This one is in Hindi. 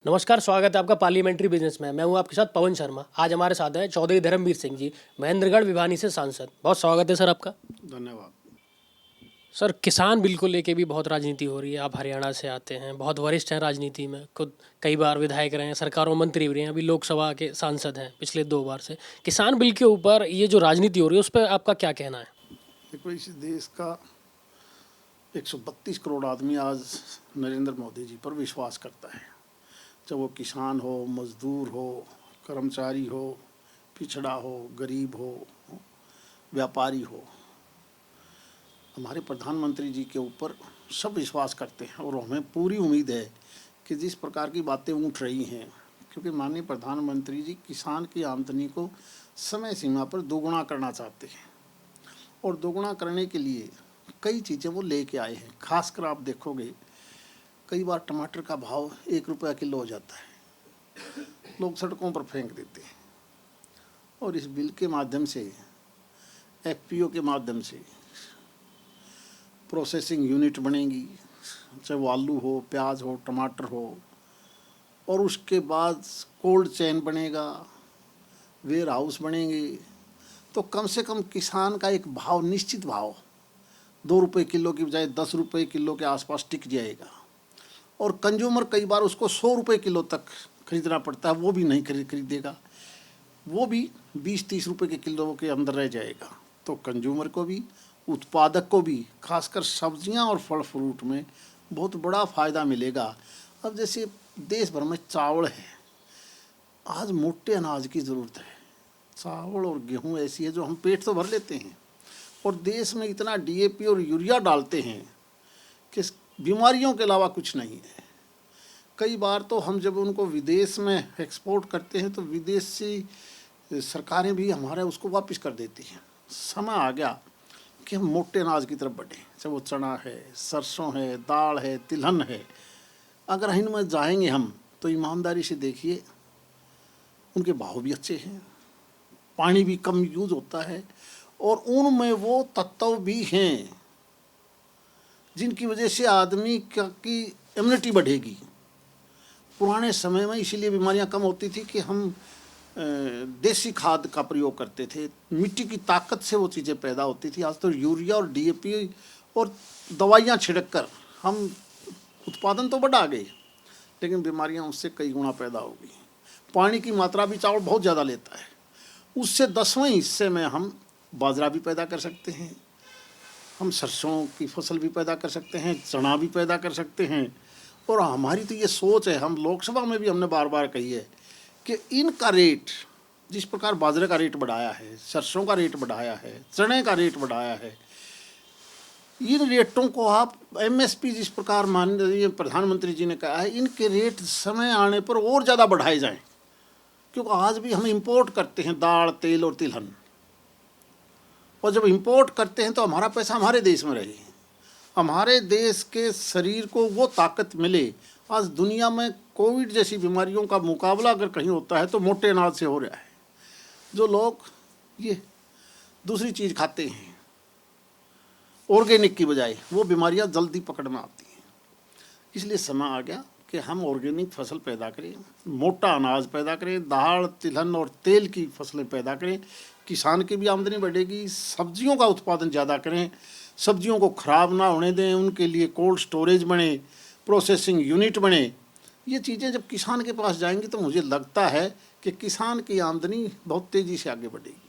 नमस्कार, स्वागत है आपका पार्लियामेंट्री बिजनेस में। मैं हूं आपके साथ पवन शर्मा। आज हमारे साथ हैं चौधरी धर्मवीर सिंह जी, महेंद्रगढ़ भिवानी से सांसद। बहुत स्वागत है सर आपका। धन्यवाद। सर, किसान बिल को लेके भी बहुत राजनीति हो रही है। आप हरियाणा से आते हैं, बहुत वरिष्ठ हैं राजनीति में, खुद कई बार विधायक रहे हैं, सरकारों में मंत्री भी रहे हैं, अभी लोकसभा के सांसद हैं पिछले 2 बार से। किसान बिल के ऊपर ये जो राजनीति हो रही है उस पर आपका क्या कहना है? देखो, इस देश का 132 करोड़ आदमी आज नरेंद्र मोदी जी पर विश्वास करता है। चाहे वो किसान हो, मजदूर हो, कर्मचारी हो, पिछड़ा हो, गरीब हो, व्यापारी हो, हमारे प्रधानमंत्री जी के ऊपर सब विश्वास करते हैं। और हमें पूरी उम्मीद है कि जिस प्रकार की बातें उठ रही हैं, क्योंकि माननीय प्रधानमंत्री जी किसान की आमदनी को समय सीमा पर दोगुना करना चाहते हैं, और दोगुना करने के लिए कई चीज़ें वो लेके आए हैं। खासकर आप देखोगे, कई बार टमाटर का भाव 1 रुपया किलो हो जाता है, लोग सड़कों पर फेंक देते हैं। और इस बिल के माध्यम से, एफपीओ के माध्यम से प्रोसेसिंग यूनिट बनेगी, चाहे वो आलू हो, प्याज हो, टमाटर हो, और उसके बाद कोल्ड चेन बनेगा, वेयर हाउस बनेंगे। तो कम से कम किसान का एक भाव, निश्चित भाव 2 रुपये किलो की बजाय 10 रुपये किलो के आसपास टिक जाएगा। और कंज्यूमर कई बार उसको 100 रुपये किलो तक खरीदना पड़ता है, वो भी नहीं खरीदेगा, वो भी 20-30 रुपये के किलो के अंदर रह जाएगा। तो कंज्यूमर को भी, उत्पादक को भी, खासकर सब्जियां और फल फ्रूट में बहुत बड़ा फ़ायदा मिलेगा। अब जैसे देश भर में चावल है, आज मोटे अनाज की ज़रूरत है। चावल और गेहूं ऐसी है जो हम पेट तो भर लेते हैं, और देश में इतना डीएपी और यूरिया डालते हैं कि बीमारियों के अलावा कुछ नहीं है। कई बार तो हम जब उनको विदेश में एक्सपोर्ट करते हैं तो विदेशी सरकारें भी हमारे उसको वापस कर देती हैं। समय आ गया कि हम मोटे अनाज की तरफ बढ़ें, चाहे वो चना है, सरसों है, दाल है, तिलहन है। अगर इनमें जाएंगे हम तो ईमानदारी से देखिए, उनके भाव भी अच्छे हैं, पानी भी कम यूज होता है, और उनमें वो तत्व भी हैं जिनकी वजह से आदमी की इम्यूनिटी बढ़ेगी। पुराने समय में इसीलिए बीमारियां कम होती थी कि हम देसी खाद का प्रयोग करते थे, मिट्टी की ताकत से वो चीज़ें पैदा होती थी। आज तो यूरिया और डीएपी और दवाइयाँ छिड़क कर हम उत्पादन तो बढ़ा गए, लेकिन बीमारियां उससे कई गुना पैदा हो गई। पानी की मात्रा भी चावल बहुत ज़्यादा लेता है, उससे 10वें हिस्से में हम बाजरा भी पैदा कर सकते हैं, हम सरसों की फसल भी पैदा कर सकते हैं, चना भी पैदा कर सकते हैं। और हमारी तो ये सोच है, हम लोकसभा में भी हमने बार बार कही है कि इनका रेट, जिस प्रकार बाजरे का रेट बढ़ाया है, सरसों का रेट बढ़ाया है, चने का रेट बढ़ाया है, इन रेटों को आप एमएसपी जिस प्रकार माननीय प्रधानमंत्री जी ने कहा है, इनके रेट समय आने पर और ज़्यादा बढ़ाए जाएं। क्योंकि आज भी हम इंपोर्ट करते हैं दाल, तेल और तिलहन, और जब इंपोर्ट करते हैं तो हमारा पैसा हमारे देश में रहे, हमारे देश के शरीर को वो ताकत मिले। आज दुनिया में कोविड जैसी बीमारियों का मुकाबला अगर कहीं होता है तो मोटे अनाज से हो रहा है। जो लोग ये दूसरी चीज़ खाते हैं ऑर्गेनिक की बजाय, वो बीमारियां जल्दी पकड़ में आती हैं। इसलिए समय आ गया कि हम ऑर्गेनिक फसल पैदा करें, मोटा अनाज पैदा करें, दाल, तिलहन और तेल की फसलें पैदा करें। किसान की भी आमदनी बढ़ेगी, सब्जियों का उत्पादन ज़्यादा करें, सब्जियों को ख़राब ना होने दें, उनके लिए कोल्ड स्टोरेज बने, प्रोसेसिंग यूनिट बने। ये चीज़ें जब किसान के पास जाएंगी तो मुझे लगता है कि किसान की आमदनी बहुत तेज़ी से आगे बढ़ेगी।